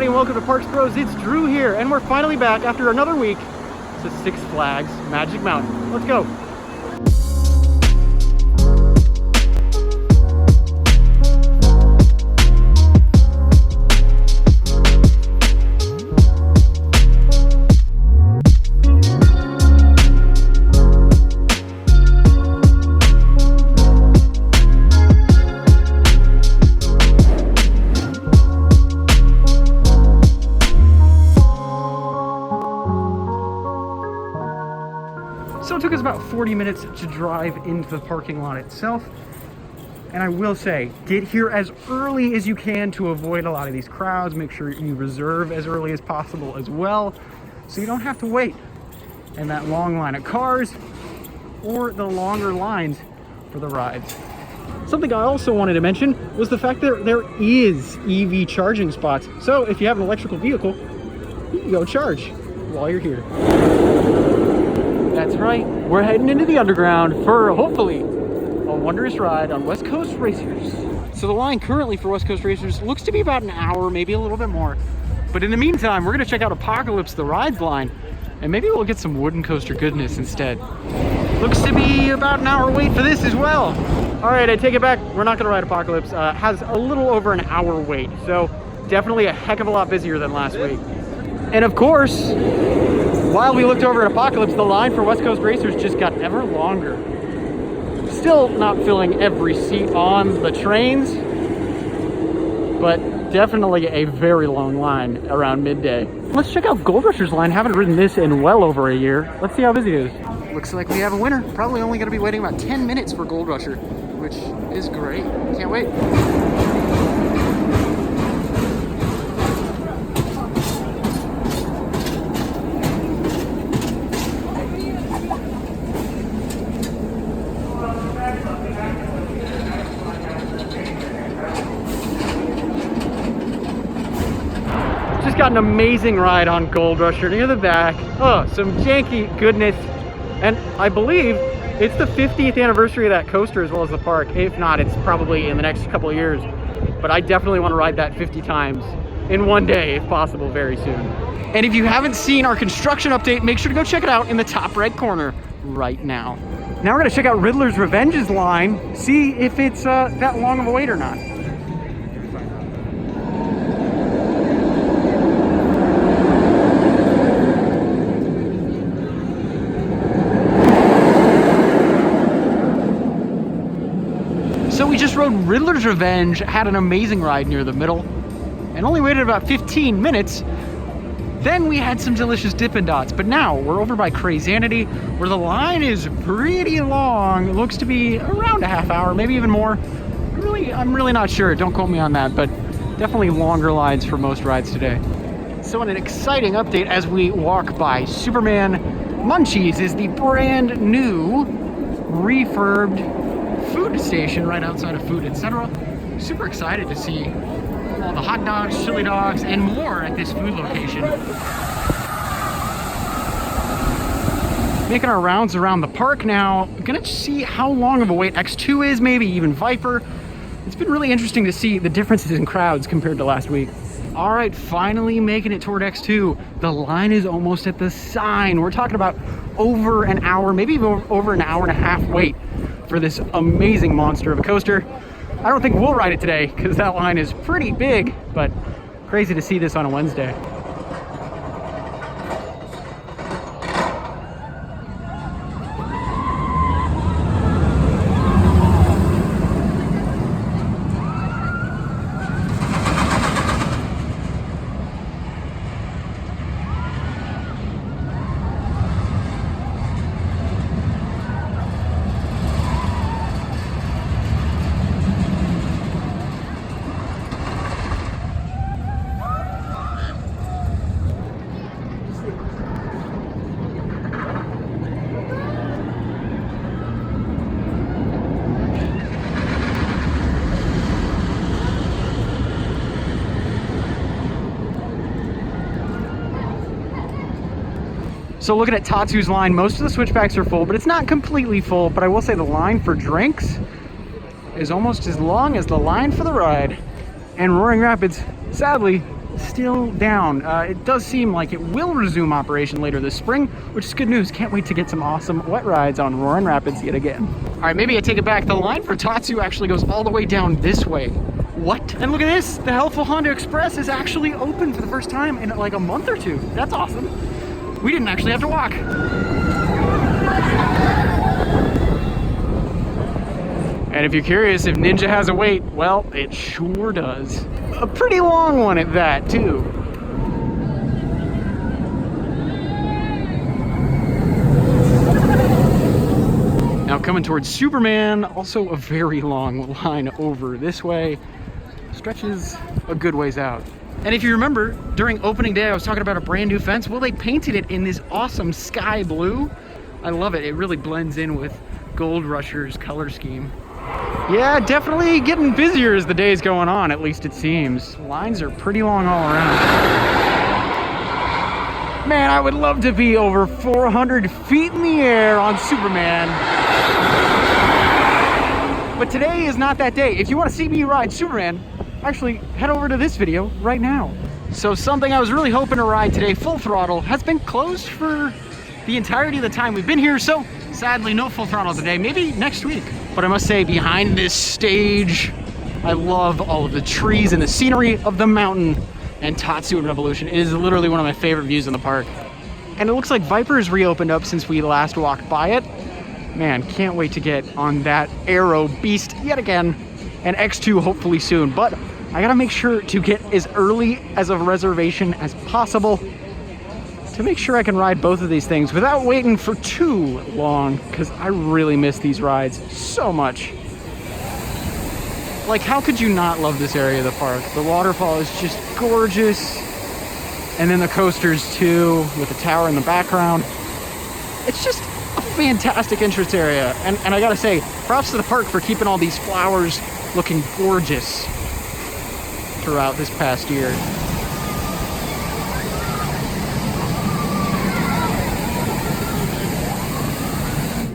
everybody, and welcome to Parks Bros. It's Drew here, and we're finally back after another week to Six Flags Magic Mountain. Let's go. So it took us about 40 minutes to drive into the parking lot itself. And I will say, get here as early as you can to avoid a lot of these crowds. Make sure you reserve as early as possible as well, so you don't have to wait in that long line of cars or the longer lines for the rides. Something I also wanted to mention was the fact that there is EV charging spots. So if you have an electrical vehicle, you can go charge while you're here. That's right, we're heading into the underground for, hopefully, a wondrous ride on West Coast Racers. So the line currently for West Coast Racers looks to be about an hour, maybe a little bit more. But in the meantime, we're gonna check out Apocalypse, the rides line, and maybe we'll get some wooden coaster goodness instead. Looks to be about an hour wait for this as well. All right, I take it back, we're not gonna ride Apocalypse. Has a little over an hour wait, so definitely a heck of a lot busier than last week. And of course, while we looked over at Apocalypse, the line for West Coast Racers just got ever longer. Still not filling every seat on the trains, but definitely a very long line around midday. Let's check out Gold Rusher's line. Haven't ridden this in well over a year. Let's see how busy it is. Looks like we have a winner. Probably only gonna be waiting about 10 minutes for Gold Rusher, which is great. Can't wait. Just got an amazing ride on Gold Rusher near the back. Oh, some janky goodness. And I believe it's the 50th anniversary of that coaster as well as the park. If not, it's probably in the next couple of years. But I definitely want to ride that 50 times in one day, if possible, very soon. And if you haven't seen our construction update, make sure to go check it out in the top right corner right now. Now we're gonna check out Riddler's Revenge's line, see if it's that long of a wait or not. So we just rode Riddler's Revenge, had an amazing ride near the middle, and only waited about 15 minutes. Then we had some delicious Dippin' Dots, but now we're over by Crazanity, where the line is pretty long. It looks to be around a half hour, maybe even more. I'm really not sure, don't quote me on that, but definitely longer lines for most rides today. So in an exciting update as we walk by Superman, Munchies is the brand new refurbed food station right outside of Food Etc. Super excited to see all the hot dogs, chili dogs, and more at this food location. Making our rounds around the park now. Gonna see how long of a wait X2 is, maybe even Viper. It's been really interesting to see the differences in crowds compared to last week. All right, finally making it toward X2. The line is almost at the sign. We're talking about over an hour, maybe even over an hour and a half wait for this amazing monster of a coaster. I don't think we'll ride it today because that line is pretty big, but crazy to see this on a Wednesday. So looking at Tatsu's line, most of the switchbacks are full, but it's not completely full. But I will say the line for drinks is almost as long as the line for the ride. And Roaring Rapids, sadly, still down. It does seem like it will resume operation later this spring, which is good news. Can't wait to get some awesome wet rides on Roaring Rapids yet again. All right, maybe I take it back. The line for Tatsu actually goes all the way down this way. What? And look at this. The helpful Honda Express is actually open for the first time in like a month or two. That's awesome. We didn't actually have to walk. And if you're curious if Ninja has a wait, well, it sure does. A pretty long one at that, too. Now coming towards Superman, also a very long line over this way. Stretches a good ways out. And if you remember, during opening day, I was talking about a brand new fence. Well, they painted it in this awesome sky blue. I love it. It really blends in with Gold Rusher's color scheme. Yeah, definitely getting busier as the day's going on, at least it seems. Lines are pretty long all around. Man, I would love to be over 400 feet in the air on Superman. But today is not that day. If you want to see me ride Superman, actually head over to this video right now. So something I was really hoping to ride today, Full Throttle, has been closed for the entirety of the time we've been here. So sadly, no Full Throttle today, maybe next week. But I must say, behind this stage, I love all of the trees and the scenery of the mountain and Tatsu Revolution. It is literally one of my favorite views in the park. And it looks like Viper's reopened up since we last walked by it. Man, can't wait to get on that Aero beast yet again. And X2 hopefully soon. But I gotta make sure to get as early as a reservation as possible to make sure I can ride both of these things without waiting for too long, because I really miss these rides so much. Like, how could you not love this area of the park? The waterfall is just gorgeous. And then the coasters too, with the tower in the background. It's just a fantastic entrance area. And I gotta say, props to the park for keeping all these flowers looking gorgeous throughout this past year.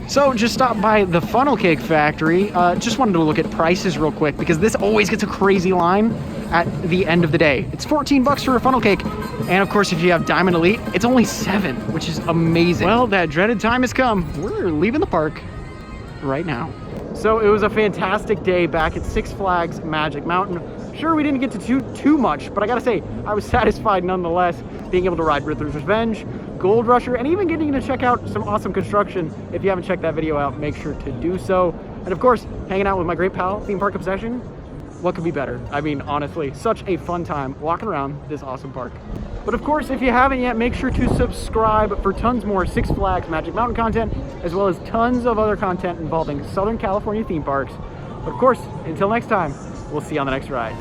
So just stopped by the Funnel Cake Factory. Just wanted to look at prices real quick because this always gets a crazy line at the end of the day. It's 14 bucks for a funnel cake. And of course, if you have Diamond Elite, it's only 7, which is amazing. Well, that dreaded time has come. We're leaving the park right now. So it was a fantastic day back at Six Flags Magic Mountain. Sure, we didn't get to too much, but I gotta say, I was satisfied nonetheless, being able to ride Riddler's Revenge, Gold Rusher, and even getting to check out some awesome construction. If you haven't checked that video out, make sure to do so. And of course, hanging out with my great pal, Theme Park Obsession. What could be better? I mean, honestly, such a fun time walking around this awesome park. But of course, if you haven't yet, make sure to subscribe for tons more Six Flags Magic Mountain content, as well as tons of other content involving Southern California theme parks. But of course, until next time, we'll see you on the next ride.